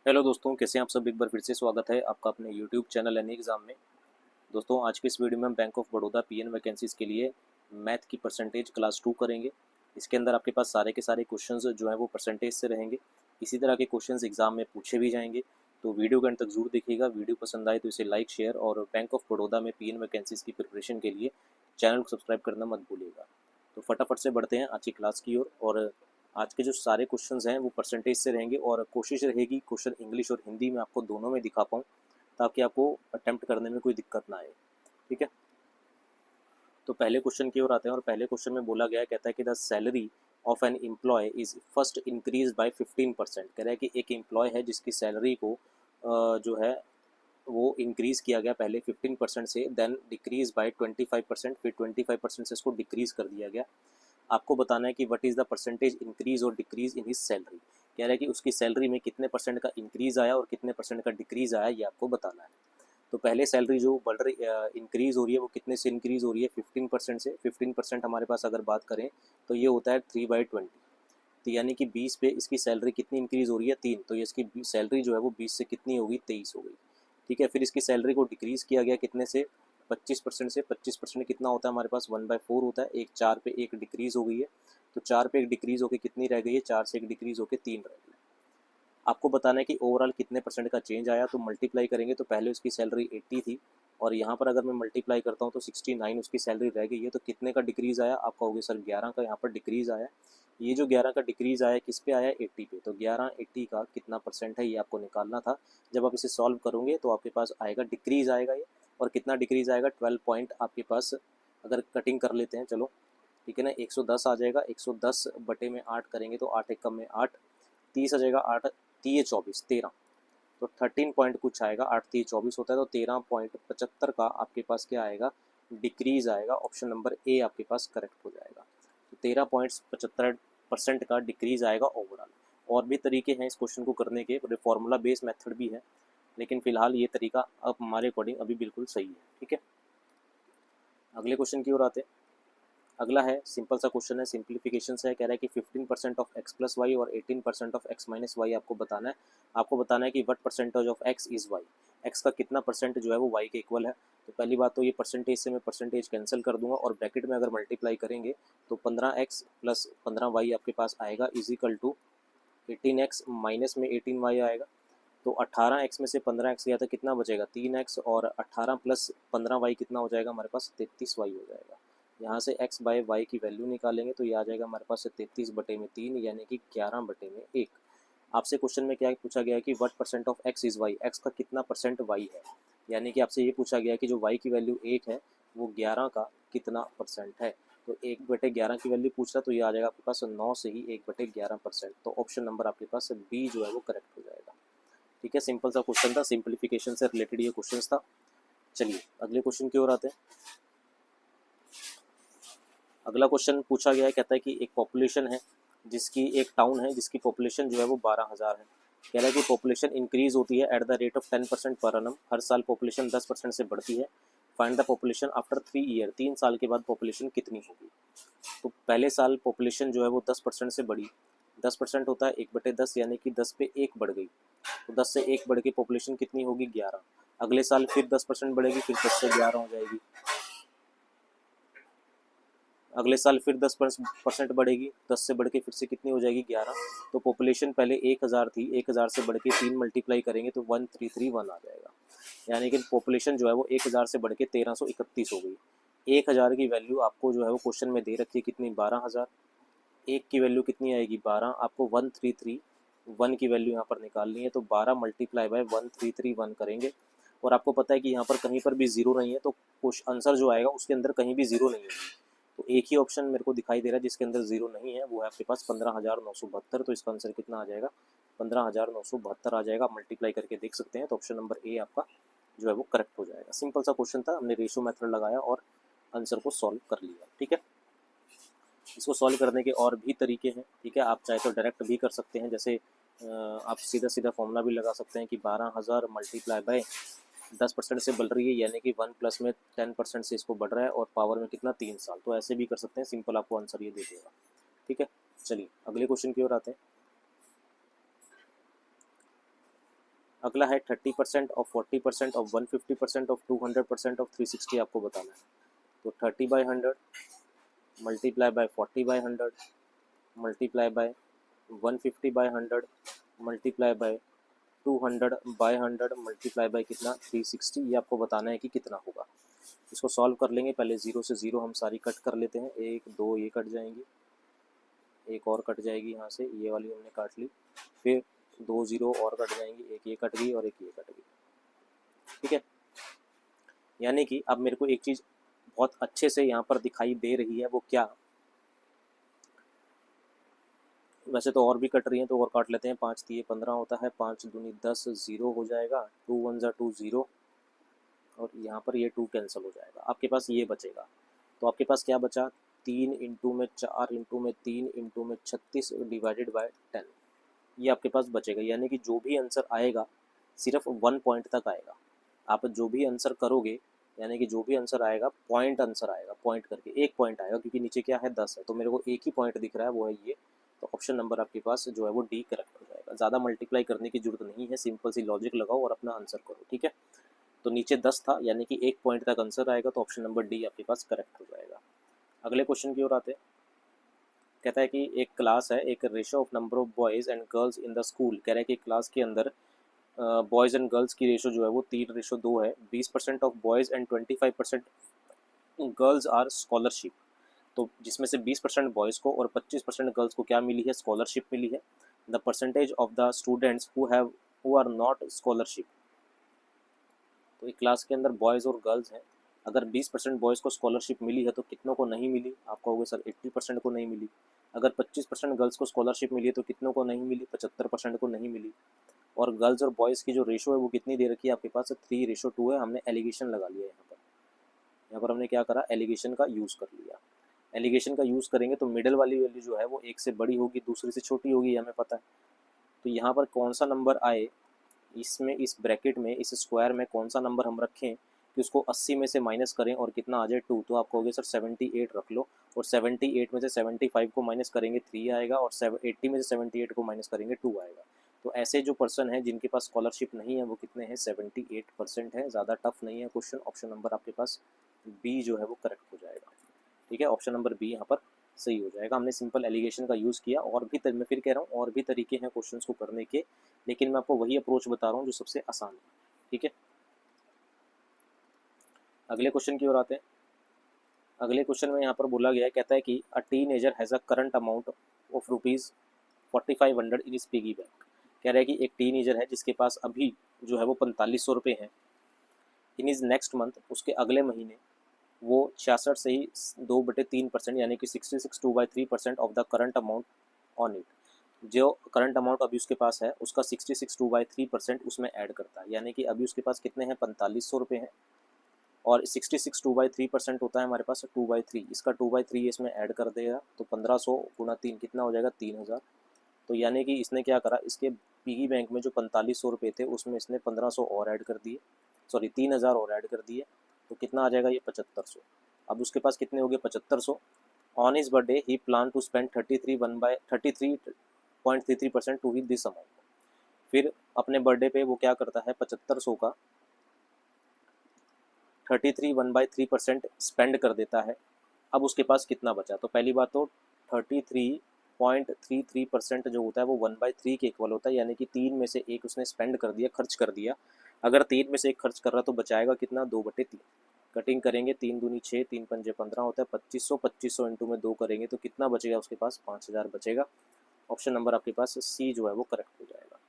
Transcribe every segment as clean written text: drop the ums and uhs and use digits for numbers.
Hello दोस्तों, कैसे हैं आप सब। एक बार फिर से स्वागत है आपका अपने यूट्यूब चैनल एनी एग्ज़ाम में। दोस्तों, आज के इस वीडियो में हम bank of Baroda PN vacancies के लिए मैथ की परसेंटेज क्लास 2 करेंगे। इसके अंदर आपके पास सारे के सारे क्वेश्चंस जो हैं वो परसेंटेज से रहेंगे। इसी तरह के क्वेश्चंस एग्जाम में पूछे भी जाएंगे, तो वीडियो के अंत तक जरूर देखिएगा। वीडियो पसंद आए तो इसे लाइक, शेयर और बैंक ऑफ बड़ौदा में पीएन वैकेंसीज़ की प्रिपरेशन के लिए चैनल को सब्सक्राइब करना मत भूलिएगा। तो फटाफट से बढ़ते हैं आज की क्लास की ओर। और आज के जो सारे क्वेश्चंस हैं वो परसेंटेज से रहेंगे और कोशिश रहेगी क्वेश्चन इंग्लिश और हिंदी में आपको दोनों में दिखा पाऊँ, ताकि आपको अटेम्प्ट करने में कोई दिक्कत ना आए। ठीक है, तो पहले क्वेश्चन की ओर आते हैं। और पहले क्वेश्चन में बोला गया है, कहता है कि the salary of an employ is first increase by 15%। कह रहा है कि एक एम्प्लॉय है जिसकी सैलरी को जो है वो इंक्रीज़ किया गया पहले 15% से, देन डिक्रीज बाय 25%, फिर 25% से इसको डिक्रीज़ कर दिया गया। आपको बताना है कि what is the percentage increase और डिक्रीज इन हिज सैलरी। कह रहा है कि उसकी सैलरी में कितने परसेंट का इंक्रीज़ आया और कितने परसेंट का डिक्रीज़ आया, ये आपको बताना है। तो पहले सैलरी जो बढ़ रही इंक्रीज़ हो रही है वो कितने से इंक्रीज़ हो रही है, 15% से। 15% हमारे पास अगर बात करें तो ये होता है 3/20। तो यानी कि 20 पे इसकी सैलरी कितनी इंक्रीज़ हो रही है, 3। तो ये इसकी सैलरी जो है वो 20 से कितनी होगी, 23 हो गई। ठीक है, फिर इसकी सैलरी को डिक्रीज़ किया गया कितने से, 25% से। 25% कितना होता है हमारे पास, 1/4 होता है। एक 4 पे एक डिक्रीज़ हो गई है, तो 4 पे एक डिक्रीज़ होकर कितनी रह गई है, 4 से एक डिक्रीज़ होकर 3 रह गई। आपको बताना है कि ओवरऑल कितने परसेंट का चेंज आया। तो मल्टीप्लाई करेंगे तो पहले उसकी सैलरी 80 थी, और यहाँ पर अगर मैं मल्टीप्लाई करता हूँ तो 69 उसकी सैलरी रह गई है। तो कितने का डिक्रीज़ आया, आप कहोगे सर 11 का यहाँ पर डिक्रीज़ आया। ये जो 11 का डिक्रीज़ आया किस पे आया, 80 पे। तो 11 80 का कितना परसेंट है ये आपको निकालना था। जब आप इसे सॉल्व करोगे तो आपके पास आएगा, डिक्रीज़ आएगा ये। और कितना डिक्रीज़ आएगा, 12 पॉइंट आपके पास। अगर कटिंग कर लेते हैं, चलो ठीक है ना, 110 आ जाएगा। 110 बटे में 8 करेंगे तो 8 एक कम में 8, 30 आ जाएगा। 8 तीय 24, 13। तो 13 पॉइंट कुछ आएगा। 8 तीय 24 होता है, तो 13.75 का आपके पास क्या आएगा, डिक्रीज़ आएगा। ऑप्शन नंबर ए आपके पास करेक्ट हो जाएगा। तो 13.75% का डिक्रीज़ आएगा ओवरऑल। और भी तरीके हैं इस क्वेश्चन को करने के, फॉर्मूला बेस्ड मेथड भी है, लेकिन फिलहाल ये तरीका अब हमारे अकॉर्डिंग अभी बिल्कुल सही है। ठीक है, अगले क्वेश्चन की ओर आते हैं। अगला है सिंपल सा क्वेश्चन है, सिंप्लीफिकेशन से है। कह रहा है कि 15% ऑफ एक्स प्लस वाई और 18% ऑफ एक्स माइनस वाई आपको बताना है। आपको बताना है कि what percentage of x is why. X का कितना परसेंट जो है वो वाई के इक्वल है। तो पहली बात तो ये परसेंटेज से मैं परसेंटेज कैंसिल कर दूंगा, और ब्रैकेट में अगर मल्टीप्लाई करेंगे तो 15x प्लस 15y आपके पास आएगा, is equal to 18x minus में 18y आएगा। तो 18x में से 15x गया तो कितना बचेगा, 3x, और 18 प्लस 15y कितना हो जाएगा हमारे पास, 33y हो जाएगा। यहाँ से x बाय वाई की वैल्यू निकालेंगे तो ये आ जाएगा हमारे पास 33 बटे में 3, यानी कि 11 बटे में 1। आपसे क्वेश्चन में क्या पूछा गया है कि what percent of x is why, x का कितना परसेंट y है। यानी कि आपसे ये पूछा गया है कि जो y की वैल्यू 1 है वो 11 का कितना परसेंट है। तो 1/11 की वैल्यू पूछ रहा, तो ये आ जाएगा आपके पास 9 से ही 1/11%। तो ऑप्शन नंबर आपके पास बी जो है वो करेक्ट हो जाएगा। ठीक है, सिंपल सा क्वेश्चन था, सिंप्लीफिकेशन से रिलेटेड ये क्वेश्चन था। चलिए अगले क्वेश्चन की ओर आते हैं। अगला क्वेश्चन पूछा गया है, कहता है कि एक पॉपुलेशन है जिसकी, एक टाउन है जिसकी पॉपुलेशन जो है वो 12,000 है। कह रहा है कि पॉपुलेशन इंक्रीज होती है एट द रेट ऑफ 10% पर annum। हर साल पॉपुलेशन 10% से बढ़ती है। Find the population after 3 year. 3 साल के बाद पॉपुलेशन कितनी होगी। तो पहले साल पॉपुलेशन जो है वो 10% से बढ़ी। 10% होता है 1/10, यानी कि 10 पे 1 बढ़ गई। तो 10 से 1 बढ़ के पॉपुलेशन कितनी होगी, 11। अगले साल फिर 10% बढ़ेगी, फिर 10 से 11 हो जाएगी। अगले साल फिर 10% बढ़ेगी, 10 से बढ़ के फिर से कितनी हो जाएगी, 11। तो पॉपुलेशन पहले 1000 थी, 1000 से बढ़ के 3 मल्टीप्लाई करेंगे तो 1331 आ जाएगा। यानी कि पॉपुलेशन जो है वो 1000 से बढ़ के 1331 हो गई। 1000 की वैल्यू आपको जो है वो क्वेश्चन में दे रखी है कितनी, 12,000। एक की वैल्यू कितनी आएगी, 12। आपको 1331 की वैल्यू यहाँ पर निकालनी है, तो 12 मल्टीप्लाई बाय 1331 करेंगे। और आपको पता है कि यहाँ पर कहीं पर भी जीरो नहीं है, तो क्वेश्चन आंसर जो आएगा उसके अंदर कहीं भी जीरो नहीं है। तो एक ही ऑप्शन मेरे को दिखाई दे रहा है जिसके अंदर जीरो नहीं है, वो है आपके पास 15,972। तो इसका आंसर कितना आ जाएगा, 15,972 आ जाएगा। मल्टीप्लाई करके देख सकते हैं, तो ऑप्शन नंबर ए आपका जो है वो करेक्ट हो जाएगा। सिंपल सा क्वेश्चन था, हमने रेशियो मेथड लगाया और आंसर को सॉल्व कर लिया। ठीक है, इसको सॉल्व करने के और भी तरीके हैं। ठीक है, आप चाहे तो डायरेक्ट भी कर सकते हैं, जैसे आप सीधा सीधा फॉर्मूला भी लगा सकते हैं कि 12,000 मल्टीप्लाई बाय 10% से बढ़ रही है, यानी कि 1 प्लस में 10% से इसको बढ़ रहा है, और पावर में कितना, 3 साल। तो ऐसे भी कर सकते हैं, सिंपल आपको आंसर ये दे देगा। ठीक है, चलिए अगले क्वेश्चन की ओर आते हैं। अगला है 30% ऑफ 40% ऑफ 150% ऑफ 200% ऑफ 360 आपको बताना है। तो 30/100 multiply by 40/100 multiply by 150/100 multiply by 200/100 multiply by कितना 360, ये आपको बताना है कि कितना होगा। इसको सॉल्व कर लेंगे। पहले 0 से 0 हम सारी कट कर लेते हैं। 1 2 ये कट जाएंगी, एक और कट जाएगी यहाँ से, ये वाली हमने काट ली। फिर 2 0 और कट जाएंगी, एक ये कट गई और एक ये कट गई। ठीक है, यानी कि अब मेरे को एक चीज़ बहुत अच्छे से यहाँ पर दिखाई दे रही है, वो क्या, वैसे तो और भी कट रही हैं तो और काट लेते हैं। 5 3 15 होता है, 5 दूनी 10, 0 हो जाएगा, 2 1 2 0 और यहाँ पर ये 2 कैंसिल हो जाएगा। आपके पास ये बचेगा। तो आपके पास क्या बचा, 3 इंटू में 4 इंटू में 3 इंटू में 36 डिवाइडेड बाय 10, ये आपके पास बचेगा। यानी कि जो भी आंसर आएगा सिर्फ 1 पॉइंट तक आएगा। आप जो भी आंसर करोगे, यानी कि जो भी आंसर आएगा पॉइंट आंसर आएगा, पॉइंट करके 1 पॉइंट आएगा, क्योंकि नीचे क्या है 10 है, तो मेरे को एक ही पॉइंट दिख रहा है, वो है ये। तो ऑप्शन नंबर आपके पास जो है वो डी करेक्ट हो जाएगा। ज़्यादा मल्टीप्लाई करने की जरूरत नहीं है, सिंपल सी लॉजिक लगाओ और अपना आंसर करो। ठीक है, तो नीचे 10 था, यानी कि 1 पॉइंट तक आंसर आएगा, तो ऑप्शन नंबर डी आपके पास करेक्ट हो जाएगा। अगले क्वेश्चन की ओर आते हैं। कहता है कि एक क्लास है, एक ratio of number of boys and girls in the school. कह रहा है कि क्लास के अंदर बॉयज़ एंड गर्ल्स की रेशो जो है वो 3:2 है। 20% of boys and 25% girls are scholarship. तो जिसमें से 20% बॉयज़ को और 25% गर्ल्स को क्या मिली है, स्कॉलरशिप मिली है। The percentage of the students who are not scholarship. तो एक क्लास के अंदर बॉयज़ और गर्ल्स हैं, अगर 20% बॉयज़ को स्कॉलरशिप मिली है तो कितनों को नहीं मिली, आप कहोगे सर 80% को नहीं मिली। अगर 25% गर्ल्स को स्कॉलरशिप मिली है तो कितनों को नहीं मिली, 75% को नहीं मिली। और गर्ल्स और बॉयज़ की जो रेशो है वो कितनी दे रखी है आपके पास, 3:2 है। हमने एलिगेशन लगा लिया यहाँ पर हमने क्या करा, एलिगेशन का यूज़ कर लिया। एलिगेशन का यूज़ करेंगे तो मिडल वाली वैल्यू जो है वो एक से बड़ी होगी, दूसरी से छोटी होगी, हमें पता है। तो यहाँ पर कौन सा नंबर आए, इसमें इस ब्रैकेट में इस स्क्वायर में कौन सा नंबर हम रखें कि उसको 80 में से माइनस करें और कितना आ जाए 2। तो आप कहोगे सर 78 रख लो, और 78 में से 75 को माइनस करेंगे 3 आएगा, और 80 में से 78 को माइनस करेंगे 2 आएगा। तो ऐसे जो पर्सन है जिनके पास स्कॉलरशिप नहीं है वो कितने हैं, 78% है। ज़्यादा टफ नहीं है क्वेश्चन। ऑप्शन नंबर आपके पास बी जो है वो करेक्ट हो जाएगा। ठीक है, ऑप्शन नंबर बी यहाँ पर सही हो जाएगा। हमने सिंपल एलिगेशन का यूज़ किया। और भी मैं फिर कह रहा हूँ और भी तरीके हैं क्वेश्चंस को करने के, लेकिन मैं आपको वही अप्रोच बता रहा हूँ जो सबसे आसान है। ठीक है, अगले क्वेश्चन की ओर आते हैं। अगले क्वेश्चन में यहाँ पर बोला गया है, कहता है कि a teenager has a current amount of ₹4500 in is piggy bank. कह रहा है कि एक टीनेजर है जिसके पास अभी जो है वो 4500 रुपये हैं। इन इज नेक्स्ट मंथ, उसके अगले महीने वो 66 से ही 2/3% यानी कि 66 2/3% of the current amount on it. जो करंट अमाउंट अभी उसके पास है उसका 66 2/3% उसमें ऐड करता है। यानी कि अभी उसके पास कितने हैं, 4500 रुपये हैं, और 66 2/3% होता है हमारे पास 2/3। इसका 2/3 इसमें ऐड कर देगा, तो 1500 गुना 3 कितना हो जाएगा, 3000। तो यानी कि इसने क्या करा, इसके पिगी बैंक में जो 4500 रुपये थे उसमें इसने 1500 और ऐड कर दिए, सॉरी 3000 और ऐड कर दिए। तो कितना आ जाएगा ये 7500। अब उसके पास कितने हो गए, 7500। On his birthday he plan to spend 33.33% to he this amount. फिर अपने बर्थडे पे वो क्या करता है, 7500 का 33 स्पेंड कर देता है। अब उसके पास कितना बचा, तो पहली बात तो 33.33% जो होता है वो 1/3 के इक्वल होता है। यानी कि 3 में से एक उसने स्पेंड कर दिया, खर्च कर दिया। अगर 3 में से एक खर्च कर रहा तो बचाएगा कितना, 2/3। कटिंग करेंगे, 3 दूनी 6, 3 पंजे 15 होता है, 2500 इंटू में 2 करेंगे तो कितना बचेगा उसके पास, 5000 बचेगा। ऑप्शन नंबर आपके पास सी जो है वो करेक्ट हो जाएगा।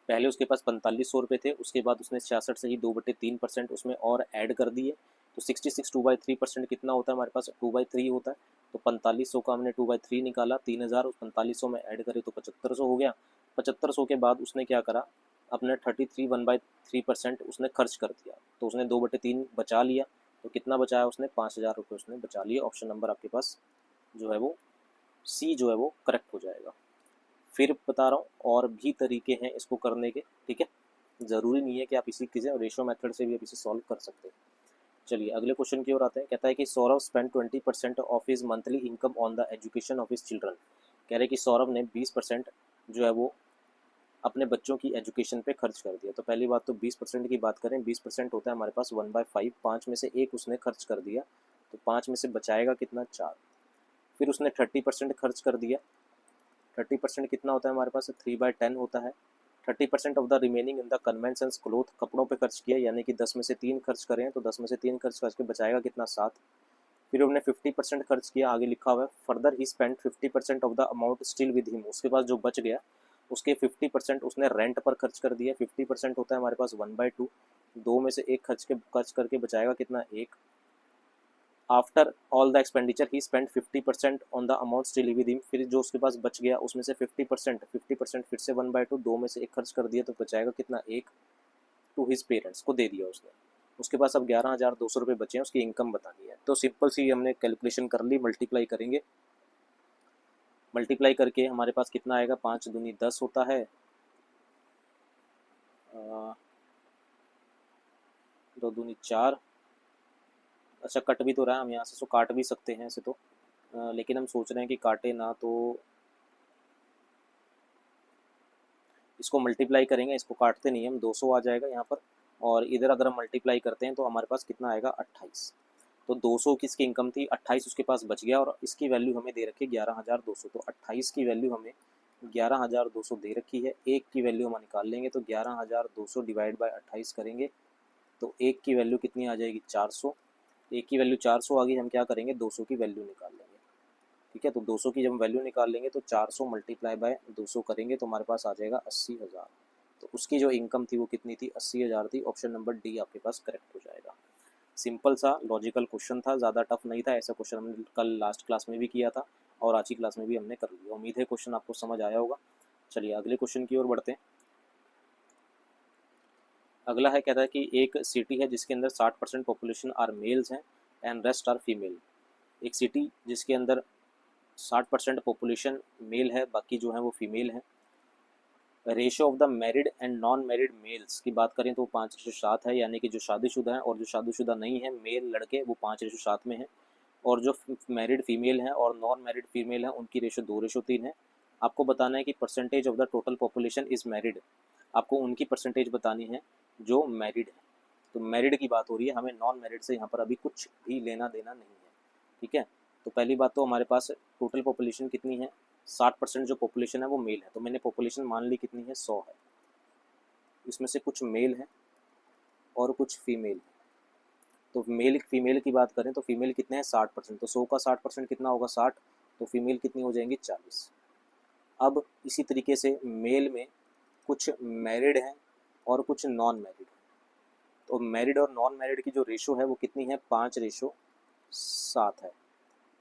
पहले उसके पास 4500 रुपये थे, उसके बाद उसने 66 से ही 2/3% उसमें और ऐड कर दिए। तो 66 2/3% कितना होता है हमारे पास, 2/3 होता है। तो 4500 का हमने 2/3 निकाला, 3000 उस 4500 में ऐड करे तो 7500 हो गया। 7500 के बाद उसने क्या करा, अपने 1/3 उसने खर्च कर दिया, तो उसने 2/3 बचा लिया। तो कितना बचाया उसने, 5000 रुपये उसने बचा लिए। ऑप्शन नंबर आपके पास जो है वो सी जो है वो करेक्ट हो जाएगा। फिर बता रहा हूँ और भी तरीके हैं इसको करने के। ठीक है, ज़रूरी नहीं है कि आप इसी किसी रेशो मेथड से भी आप इसे सॉल्व कर सकते हैं। चलिए अगले क्वेश्चन की ओर आते हैं। कहता है कि Saurabh spend 20% of his monthly income on the education of his children. कह रहे हैं कि सौरभ ने 20% जो है वो अपने बच्चों की एजुकेशन पे खर्च कर दिया। तो पहली बात तो 20% की बात करें, 20% होता है हमारे पास 1/5, 5 में से एक उसने खर्च कर दिया, तो 5 में से बचाएगा कितना, 4। फिर उसने 30% खर्च कर दिया, 30% कितना होता है हमारे पास, 3/10 होता है। 30% of the remaining in the conventions cloth, कपड़ों पे खर्च किया, यानी कि 10 में से 3 खर्च करें तो 10 में से 3 खर्च करके बचाएगा कितना, 7। फिर हमने 50% खर्च किया, आगे लिखा हुआ है further he spend 50% of the amount still with him, उसके पास जो बच गया उसके 50% उसने रेंट पर खर्च कर दिया। 50% होता है हमारे पास 1/2, 2 में से एक खर्च करके बचाएगा कितना, 1। After all the expenditure he spend 50% on the amount still with him, फिर जो उसके पास बच गया उसमें से 50% फिर से 1/2, 2 में से एक खर्च कर दिया तो बचाएगा कितना, 1। टू हिज पेरेंट्स, को दे दिया उसने। उसके पास अब 11,200 रुपये बचे हैं, उसकी इनकम बतानी है। तो सिंपल सी हमने कैलकुलेशन कर ली, मल्टीप्लाई करेंगे। मल्टीप्लाई करके हमारे पास कितना आएगा, 5 दूनी 10 होता है, 2 दूनी 4। अच्छा कट भी तो रहा है, हम यहाँ से तो काट भी सकते हैं ऐसे तो, लेकिन हम सोच रहे हैं कि काटे ना, तो इसको मल्टीप्लाई करेंगे, इसको काटते नहीं हम, 200 आ जाएगा यहाँ पर। और इधर अगर हम मल्टीप्लाई करते हैं तो हमारे पास कितना आएगा, 28। तो 200 किसकी इनकम थी, 28 उसके पास बच गया, और इसकी वैल्यू हमें दे रखी है 11,200। तो 28 की वैल्यू हमें 11,200 दे रखी है। एक की वैल्यू हम निकाल लेंगे, तो 11,200 डिवाइड बाय 28 करेंगे तो एक की वैल्यू कितनी आ जाएगी, 400। एक की वैल्यू 400 आ गई, हम क्या करेंगे, 200 की वैल्यू निकाल लेंगे। ठीक है, तो 200 की जब हम वैल्यू निकाल लेंगे तो 400 मल्टीप्लाई बाय 200 करेंगे तो हमारे पास आ जाएगा 80,000। तो उसकी जो इनकम थी वो कितनी थी, 80,000 थी। ऑप्शन नंबर डी आपके पास करेक्ट हो जाएगा। सिंपल सा लॉजिकल क्वेश्चन था, ज़्यादा टफ नहीं था। ऐसा क्वेश्चन हमने कल लास्ट क्लास में भी किया था और आज की क्लास में भी हमने कर लिया। उम्मीद है क्वेश्चन आपको समझ आया होगा। चलिए अगले क्वेश्चन की ओर बढ़ते हैं। अगला है, कहता है कि एक सिटी है जिसके अंदर 60% पॉपुलेशन आर मेल्स हैं एंड रेस्ट आर फीमेल। एक सिटी जिसके अंदर 60% पॉपुलेशन मेल है, बाकी जो है वो फीमेल है। Ratio of the married and non married males की बात करें तो 5:7 है, यानी कि जो शादीशुदा हैं और जो शादीशुदा नहीं है मेल लड़के वो 5:7 में है। और जो मैरिड फीमेल हैं और नॉन मैरिड फीमेल हैं उनकी रेशियो 2:3 है। आपको बताना है कि percentage of the total population is married, आपको उनकी परसेंटेज बतानी है जो मैरिड है। तो मैरिड की बात हो रही है, हमें नॉन मैरिड से यहाँ पर अभी कुछ भी लेना देना नहीं है। ठीक है, तो पहली बात तो हमारे पास टोटल पॉपुलेशन कितनी है, 60% जो पॉपुलेशन है वो मेल है, तो मैंने पॉपुलेशन मान ली कितनी है, 100 है। इसमें से कुछ मेल है और कुछ फीमेल है। तो मेल फीमेल की बात करें तो फीमेल कितने हैं, 60%। तो 100 का 60% कितना होगा, 60। तो फीमेल कितनी हो जाएंगी, 40। अब इसी तरीके से मेल में कुछ मैरिड हैं और कुछ नॉन मैरिड हैं। तो मैरिड और नॉन मैरिड की जो रेशो है वो कितनी है, 5:7 है।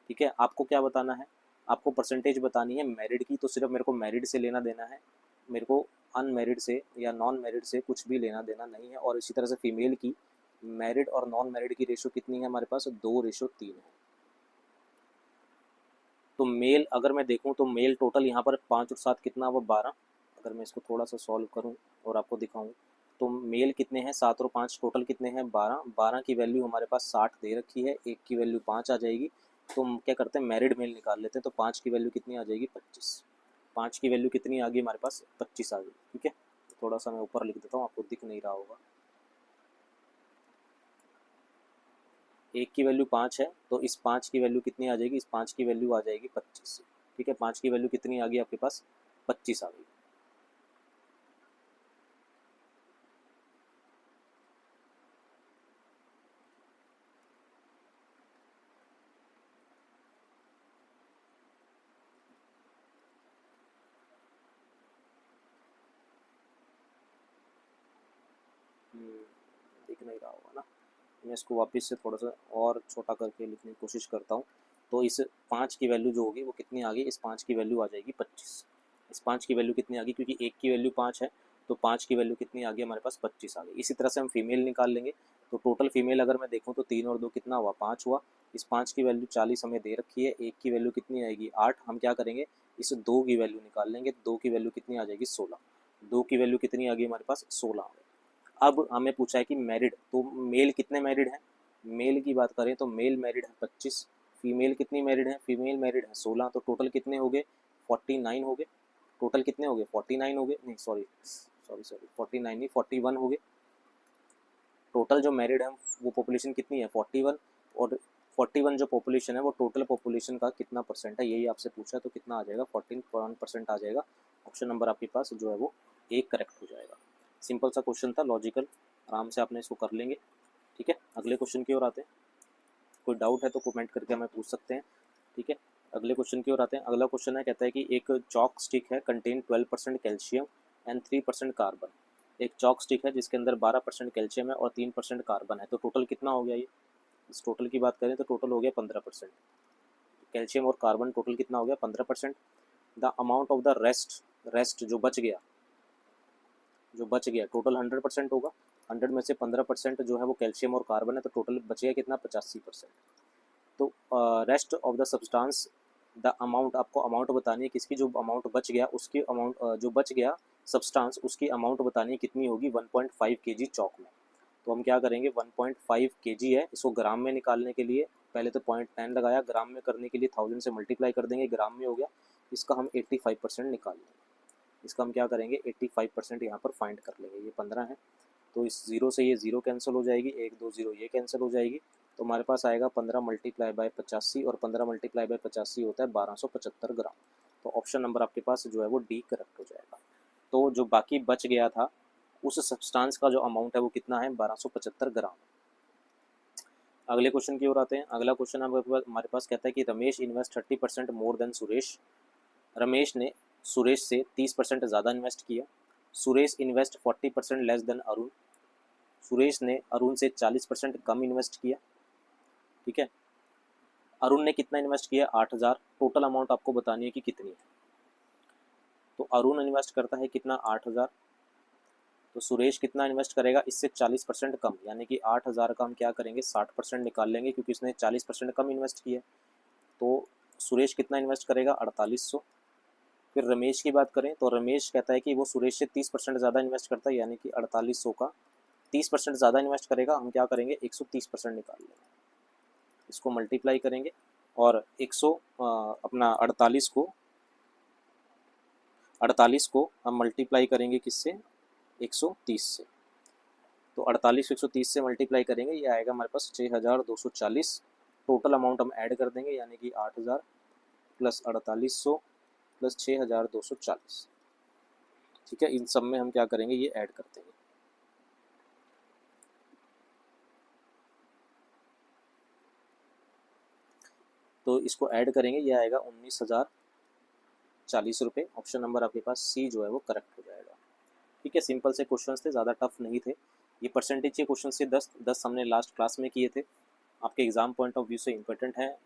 ठीक है, आपको क्या बताना है, आपको परसेंटेज बतानी है मैरिड की, तो सिर्फ मेरे को मैरिड से लेना देना है, मेरे को अनमैरिड से या नॉन मैरिड से कुछ भी लेना देना नहीं है। और इसी तरह से फीमेल की मैरिड और नॉन मैरिड की रेशो कितनी है हमारे पास, 2:3 है। तो मेल अगर मैं देखूं तो मेल टोटल यहाँ पर 5 और 7 कितना हुआ, 12। अगर मैं इसको थोड़ा सा सॉल्व करूँ और आपको दिखाऊँ तो मेल कितने हैं, 7 और 5 टोटल कितने हैं, 12। 12 की वैल्यू हमारे पास 60 दे रखी है, एक की वैल्यू 5 आ जाएगी। तो हम क्या करते हैं, मैरिड मेल निकाल लेते हैं। तो 5 की वैल्यू कितनी आ जाएगी, 25। 5 की वैल्यू कितनी आ गई हमारे पास, 25 आ गई। ठीक है, थोड़ा सा मैं ऊपर लिख देता हूँ, आपको दिख नहीं रहा होगा। एक की वैल्यू 5 है, तो इस 5 की वैल्यू कितनी आ जाएगी, इस 5 की वैल्यू आ जाएगी 25। ठीक है, 5 की वैल्यू कितनी आ गई आपके पास, 25 आ गई। दिख नहीं रहा होगा ना, मैं इसको वापस से थोड़ा सा और छोटा करके लिखने की कोशिश करता हूँ। तो इस 5 की वैल्यू जो होगी वो कितनी आ गई, इस 5 की वैल्यू आ जाएगी 25। इस 5 की वैल्यू कितनी आ गई, क्योंकि एक की वैल्यू 5 है, तो 5 की वैल्यू कितनी आ गई हमारे पास, 25 आ गई। इसी तरह से हम फीमेल निकाल लेंगे। तो टोटल फीमेल अगर मैं देखूँ तो 3 और 2 कितना हुआ, 5 हुआ। इस 5 की वैल्यू 40 हमें दे रखी है, एक की वैल्यू कितनी आएगी, 8। हम क्या करेंगे, इस 2 की वैल्यू निकाल लेंगे। 2 की वैल्यू कितनी आ जाएगी, 16। 2 की वैल्यू कितनी आ गई हमारे पास, 16। अब हमें पूछा है कि मैरिड, तो मेल कितने मैरिड हैं, मेल की बात करें तो मेल मैरिड है 25। फीमेल कितनी मैरिड है, फीमेल मैरिड है 16। तो टोटल कितने हो गए, 49 हो गए। टोटल कितने हो गए 49 हो गए, नहीं सॉरी 49 नहीं 41 हो गए। टोटल जो मैरिड है वो पॉपुलेशन कितनी है 41, और 41 जो पॉपुलेशन है वो टोटल पॉपुलेशन का कितना परसेंट है, यही आपसे पूछा, तो कितना आ जाएगा 14.1% आ जाएगा। ऑप्शन नंबर आपके पास जो है वो एक करेक्ट हो जाएगा। सिंपल सा क्वेश्चन था, लॉजिकल, आराम से आपने इसको कर लेंगे। ठीक है, अगले क्वेश्चन की ओर आते हैं। कोई डाउट है तो कमेंट करके हमें पूछ सकते हैं। ठीक है, अगले क्वेश्चन की ओर आते हैं। अगला क्वेश्चन है, कहता है कि एक चॉक स्टिक है कंटेन 12% कैल्शियम एंड 3% कार्बन। एक चॉक स्टिक है जिसके अंदर 12% कैल्शियम है और 3% कार्बन है, तो टोटल कितना हो गया ये, इस टोटल की बात करें तो टोटल हो गया 15%। कैल्शियम और कार्बन टोटल कितना हो गया 15%। The amount of the rest जो बच गया टोटल 100% होगा। 100 में से 15% जो है वो कैल्शियम और कार्बन है, तो टोटल बचेगा कितना 85%। तो rest of the substance, the amount, आपको अमाउंट बतानी है किसकी, जो अमाउंट बच गया उसकी अमाउंट, जो बच गया सब्सटेंस उसकी अमाउंट बतानी है कितनी होगी 1.5 kg चॉक में। तो हम क्या करेंगे 1.5 kg है, इसको ग्राम में निकालने के लिए पहले तो 0.10 लगाया, ग्राम में करने के लिए 1000 से मल्टीप्लाई कर देंगे, ग्राम में हो गया। इसका हम 85% निकाल लेंगे। इसका हम क्या करेंगे 85% यहाँ पर फाइंड कर लेंगे। ये 15 है, तो इस जीरो से ये जीरो कैंसिल हो जाएगी, 1 2 0 ये कैंसिल हो जाएगी, तो हमारे पास आएगा 15 मल्टीप्लाई बाय 85, और 15 मल्टीप्लाई बाय 85 होता है 1275 ग्राम। तो ऑप्शन नंबर आपके पास जो है वो डी करेक्ट हो जाएगा। तो जो बाकी बच गया था उस सब्सटेंस का जो अमाउंट है वो कितना है 1275 ग्राम। अगले क्वेश्चन की ओर आते हैं। अगला क्वेश्चन हमारे पास कहता है कि Ramesh invest 30% more than Suresh. Ramesh ने सुरेश से 30% ज़्यादा इन्वेस्ट किया। Suresh invest 40% less than Arun. Suresh ने अरुण से 40% कम इन्वेस्ट किया। ठीक है, अरुण ने कितना इन्वेस्ट किया 8000। टोटल अमाउंट आपको बतानी है कि कितनी है। तो अरुण इन्वेस्ट करता है कितना 8000, तो सुरेश कितना इन्वेस्ट करेगा इससे 40% कम, यानी कि 8000 का हम क्या करेंगे 60% निकाल लेंगे, क्योंकि इसने 40% कम इन्वेस्ट किया। तो सुरेश कितना इन्वेस्ट करेगा 4800। फिर रमेश की बात करें तो रमेश कहता है कि वो सुरेश से 30% ज़्यादा इन्वेस्ट करता है, यानी कि 4800 का 30% ज़्यादा इन्वेस्ट करेगा, हम क्या करेंगे 130% निकाल लेंगे। इसको मल्टीप्लाई करेंगे और 100 अपना 48 को हम मल्टीप्लाई करेंगे किससे 130 से। तो 48 130 से मल्टीप्लाई करेंगे, ये आएगा हमारे पास 6240। टोटल अमाउंट हम ऐड कर देंगे, यानी कि 8000 प्लस 4800 प्लस 6240। ठीक है, इन सब में हम क्या करेंगे ये ऐड कर देंगे। तो इसको ऐड करेंगे, ये आएगा 19,040 रुपये। ऑप्शन नंबर आपके पास सी जो है वो करेक्ट हो जाएगा। ठीक है, सिंपल से क्वेश्चंस थे, ज़्यादा टफ नहीं थे। ये परसेंटेज के क्वेश्चन से 10 हमने लास्ट क्लास में किए थे। आपके एग्जाम पॉइंट ऑफ व्यू से इंपॉर्टेंट है।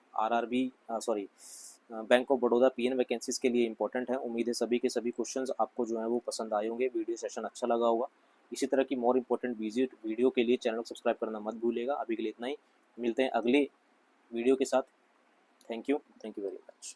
Bank of Baroda PN vacancies के लिए इंपॉर्टेंट है। उम्मीद है सभी के सभी क्वेश्चंस आपको जो है वो पसंद आए होंगे, वीडियो सेशन अच्छा लगा होगा। इसी तरह की मोर इंपॉर्टेंट वीडियो के लिए चैनल को सब्सक्राइब करना मत भूलिएगा। अभी के लिए इतना ही, मिलते हैं अगले वीडियो के साथ। Thank you very much.